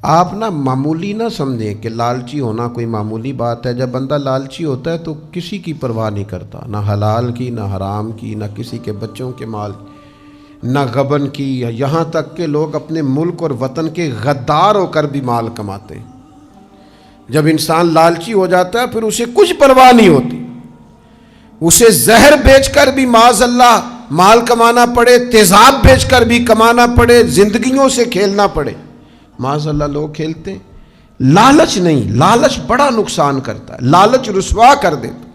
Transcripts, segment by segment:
آپ نہ معمولی نہ سمجھیں کہ لالچی ہونا کوئی معمولی بات ہے۔ جب بندہ لالچی ہوتا ہے تو کسی کی پرواہ نہیں کرتا، نہ حلال کی، نہ حرام کی، نہ کسی کے بچوں کے مال، نہ غبن کی، یہاں تک کہ لوگ اپنے ملک اور وطن کے غدار ہو کر بھی مال کماتے ہیں۔ جب انسان لالچی ہو جاتا ہے پھر اسے کچھ پرواہ نہیں ہوتی، اسے زہر بیچ کر بھی معاذ اللہ مال کمانا پڑے، تیزاب بیچ کر بھی کمانا پڑے، زندگیوں سے کھیلنا پڑے، معاذ اللہ لوگ کھیلتے ہیں۔ لالچ نہیں، لالچ بڑا نقصان کرتا ہے، لالچ رسوا کر دیتا،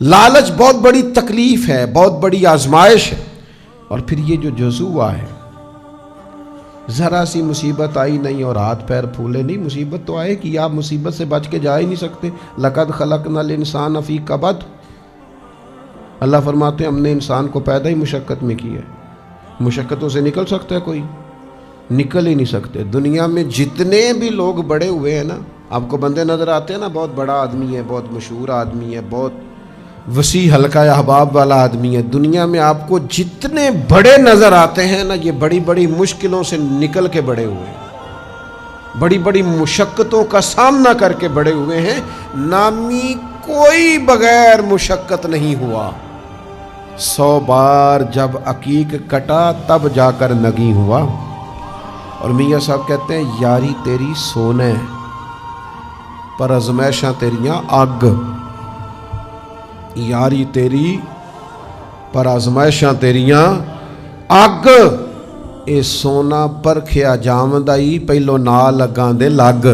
لالچ بہت بڑی تکلیف ہے، بہت بڑی آزمائش ہے۔ اور پھر یہ جو جزوہ ہے، ذرا سی مصیبت آئی نہیں اور ہاتھ پیر پھولے نہیں، مصیبت تو آئے کہ آپ مصیبت سے بچ کے جا ہی نہیں سکتے۔ لَقَدْ خَلَقْنَا الْإِنسَانَ فِي كَبَدٍ، اللہ فرماتے ہیں ہم نے انسان کو پیدا ہی مشقت میں کیا ہے۔ مشقتوں سے نکل سکتا ہے کوئی؟ نکل ہی نہیں سکتے۔ دنیا میں جتنے بھی لوگ بڑے ہوئے ہیں نا، آپ کو بندے نظر آتے ہیں نا، بہت بڑا آدمی ہے، بہت مشہور آدمی ہے، بہت وسیع حلقہ احباب والا آدمی ہے، دنیا میں آپ کو جتنے بڑے نظر آتے ہیں نا، یہ بڑی بڑی مشکلوں سے نکل کے بڑے ہوئے ہیں، بڑی بڑی مشقتوں کا سامنا کر کے بڑے ہوئے ہیں۔ نامی کوئی بغیر مشقت نہیں ہوا، 100 بار جب عقیق کٹا تب جا کر نگیں ہوا۔ اور میاں صاحب کہتے ہیں یاری تیری سونے پر ازمائشاں تیریاں آگ، یاری تیری پر آزمائشاں تیریاں اگ، اے سونا پرکھیا جامدائی پہلو نہ لگاں دے لگ۔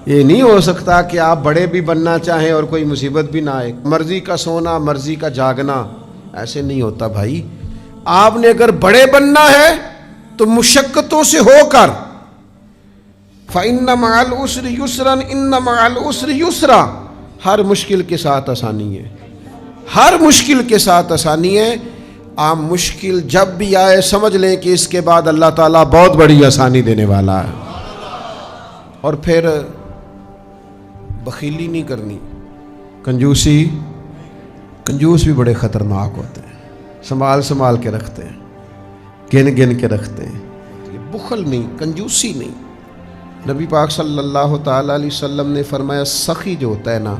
یہ نہیں ہو سکتا کہ آپ بڑے بھی بننا چاہیں اور کوئی مصیبت بھی نہ آئے، مرضی کا سونا مرضی کا جاگنا، ایسے نہیں ہوتا بھائی۔ آپ نے اگر بڑے بننا ہے تو مشقتوں سے ہو کر، فَإِنَّ مَعَ الْعُسْرِ يُسْرًا إِنَّ مَعَ الْعُسْرِ يُسْرًا، ہر مشکل کے ساتھ آسانی ہے، ہر مشکل کے ساتھ آسانی ہے۔ آپ مشکل جب بھی آئے سمجھ لیں کہ اس کے بعد اللہ تعالیٰ بہت بڑی آسانی دینے والا ہے۔ اور پھر بخیلی نہیں کرنی، کنجوس بھی بڑے خطرناک ہوتے ہیں، سنبھال سنبھال کے رکھتے ہیں، گن گن کے رکھتے ہیں۔ یہ بخل نہیں، کنجوسی نہیں۔ نبی پاک صلی اللہ تعالیٰ علیہ وسلم نے فرمایا سخی جو ہوتا ہے نا،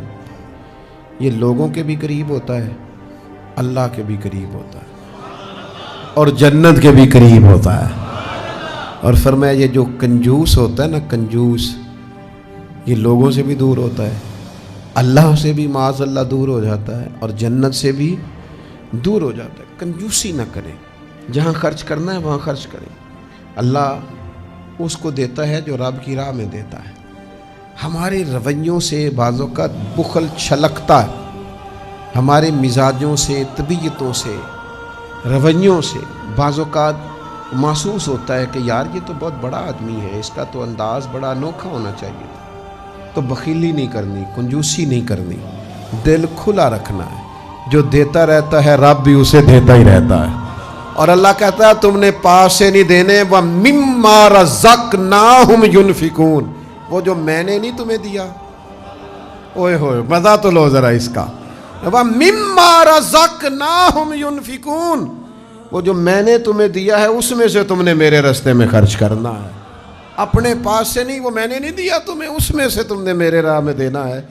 یہ لوگوں کے بھی قریب ہوتا ہے، اللہ کے بھی قریب ہوتا ہے، اور جنت کے بھی قریب ہوتا ہے۔ اور فرمایا یہ جو کنجوس ہوتا ہے نا، کنجوس، یہ لوگوں سے بھی دور ہوتا ہے، اللہ سے بھی معاذ اللہ دور ہو جاتا ہے، اور جنت سے بھی دور ہو جاتا ہے۔ کنجوسی نہ کریں، جہاں خرچ کرنا ہے وہاں خرچ کریں۔ اللہ اس کو دیتا ہے جو رب کی راہ میں دیتا ہے۔ ہمارے رویوں سے بعض اوقات بخل چھلکتا ہے، ہمارے مزاجوں سے، طبیعتوں سے، رویوں سے بعض اوقات محسوس ہوتا ہے کہ یار یہ تو بہت بڑا آدمی ہے، اس کا تو انداز بڑا انوکھا ہونا چاہیے تھا۔ تو بخیلی نہیں کرنی، کنجوسی نہیں کرنی، دل کھلا رکھنا ہے۔ جو دیتا رہتا ہے رب بھی اسے دیتا ہی رہتا ہے۔ اور اللہ کہتا ہے تم نے پاس سے نہیں دینے، وَمِمَّا رَزَقْنَاهُمْ يُنْفِقُونَ، وہ جو میں نے نہیں تمہیں دیا، اوئے ہوئے مزہ تو لو ذرا اس کا، وَمِمَّا رَزَقْنَاهُمْ يُنْفِقُونَ، وہ جو میں نے تمہیں دیا ہے اس میں سے تم نے میرے راستے میں خرچ کرنا ہے، اپنے پاس سے نہیں، وہ میں نے نہیں دیا تمہیں، اس میں سے تم نے میرے راہ میں دینا ہے۔